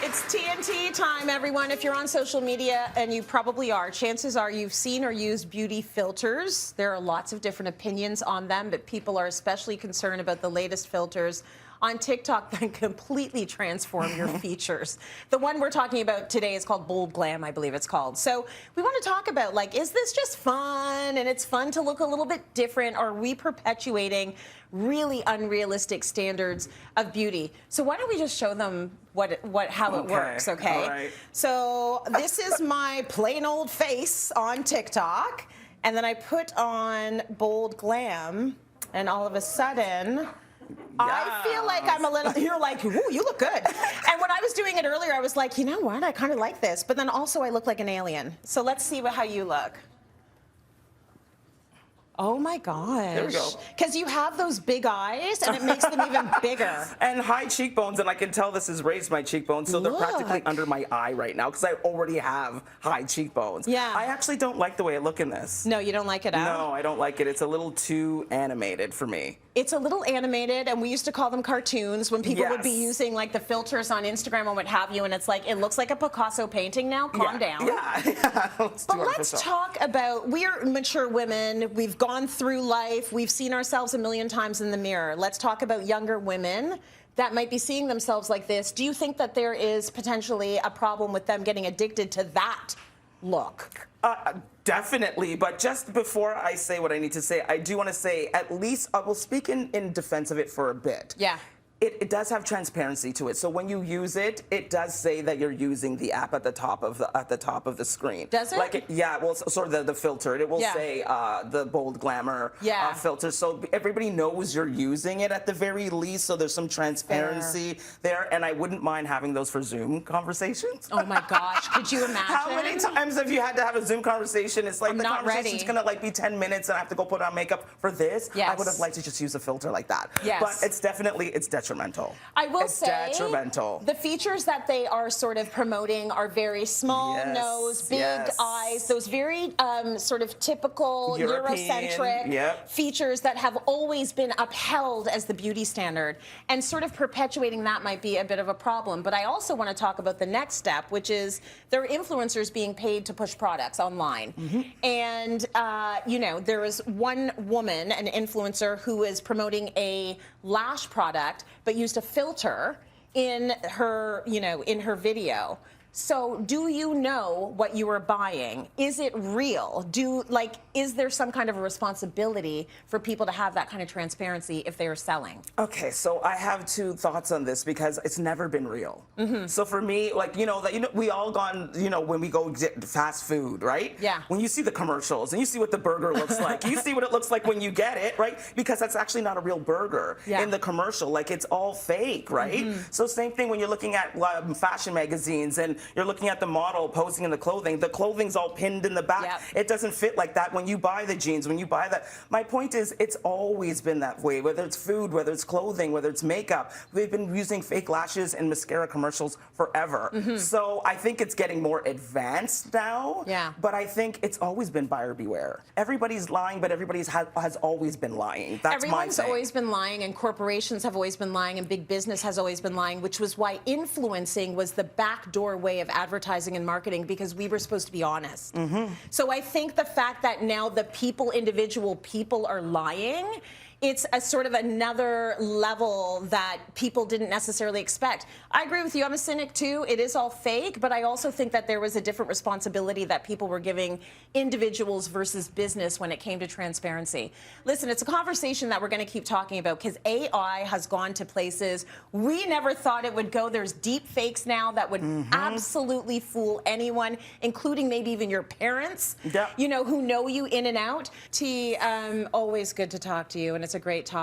It's TNT time, everyone. If you're on social media, and you probably are, chances are you've seen or used beauty filters. There are lots of different opinions on them, but people are especially concerned about the latest filters on TikTok that completely transform your features. The one we're talking about today is called Bold Glamour, I believe it's called. So we want to talk about, like, is this just fun and it's fun to look a little bit different? Or are we perpetuating really unrealistic standards of beauty? So why don't we just show them how it works, okay? All right. So this is my plain old face on TikTok, and then I put on Bold Glam, and all of a sudden, I feel like I'm a little, you're like, ooh, you look good. And when I was doing it earlier, I was like, you know what, I kind of like this. But then also I look like an alien. So let's see how you look. Oh my gosh. There we go. Because you have those big eyes and it makes them even bigger. And high cheekbones, and I can tell this has raised my cheekbones, so they're practically under my eye right now because I already have high cheekbones. Yeah. I actually don't like the way I look in this. No, you don't like it out? No, I don't like it. It's a little too animated for me. It's a little animated, and we used to call them cartoons when people would be using like the filters on Instagram and what have you, and it's like, it looks like a Picasso painting now. Calm down. Yeah. But let's talk about, we're mature women. We've gone through life. We've seen ourselves a million times in the mirror. Let's talk about younger women that might be seeing themselves like this. Do you think that there is potentially a problem with them getting addicted to that look? Definitely, but just before I say what I need to say, I do want to say, at least I will speak in defense of it for a bit. Yeah. It does have transparency to it, so when you use it, it does say that you're using the app at the top of the screen. Does it? Like well, sort of the filter. It will say the Bold Glamour filter, so everybody knows you're using it at the very least. So there's some transparency there, and I wouldn't mind having those for Zoom conversations. Oh my gosh, could you imagine? How many times have you had to have a Zoom conversation? It's like I'm the not conversation's ready. gonna like be 10 minutes, and I have to go put on makeup for this. Yes. I would have liked to just use a filter like that. Yes. But it's detrimental. I will say, detrimental. The features that they are sort of promoting are very small nose, big eyes, those very sort of typical Eurocentric features that have always been upheld as the beauty standard. And sort of perpetuating that might be a bit of a problem. But I also want to talk about the next step, which is there are influencers being paid to push products online. And, you know, there is one woman, an influencer, who is promoting a lash product, but used a filter in her, in her video. So do you know what you are buying? Is it real? Is there some kind of a responsibility for people to have that kind of transparency if they are selling? Okay, so I have two thoughts on this because it's never been real. So for me, like, we all gone, when we go get fast food, right? Yeah. When you see the commercials and you see what the burger looks like, you see what it looks like when you get it, right? Because that's actually not a real burger in the commercial. Like, it's all fake, right? So same thing when you're looking at fashion magazines and you're looking at the model posing in the clothing's all pinned in the back. It doesn't fit like that when you buy the jeans, when you buy that. My point is, it's always been that way, whether it's food, whether it's clothing, whether it's makeup. We've been using fake lashes and mascara commercials forever. So I think it's getting more advanced now, but I think it's always been buyer beware. Everybody's lying, but everybody has always been lying. That's Everyone's always been lying, and corporations have always been lying, and big business has always been lying, which was why influencing was the backdoor way of advertising and marketing, because we were supposed to be honest. So I think the fact that now the individual people are lying, it's a sort of another level that people didn't necessarily expect. I agree with you. I'm a cynic too. It is all fake, but I also think that there was a different responsibility that people were giving individuals versus business when it came to transparency. Listen, it's a conversation that we're going to keep talking about because AI has gone to places we never thought it would go. There's deep fakes now that would absolutely fool anyone, including maybe even your parents, who know you in and out. T, always good to talk to you, and it's a great topic.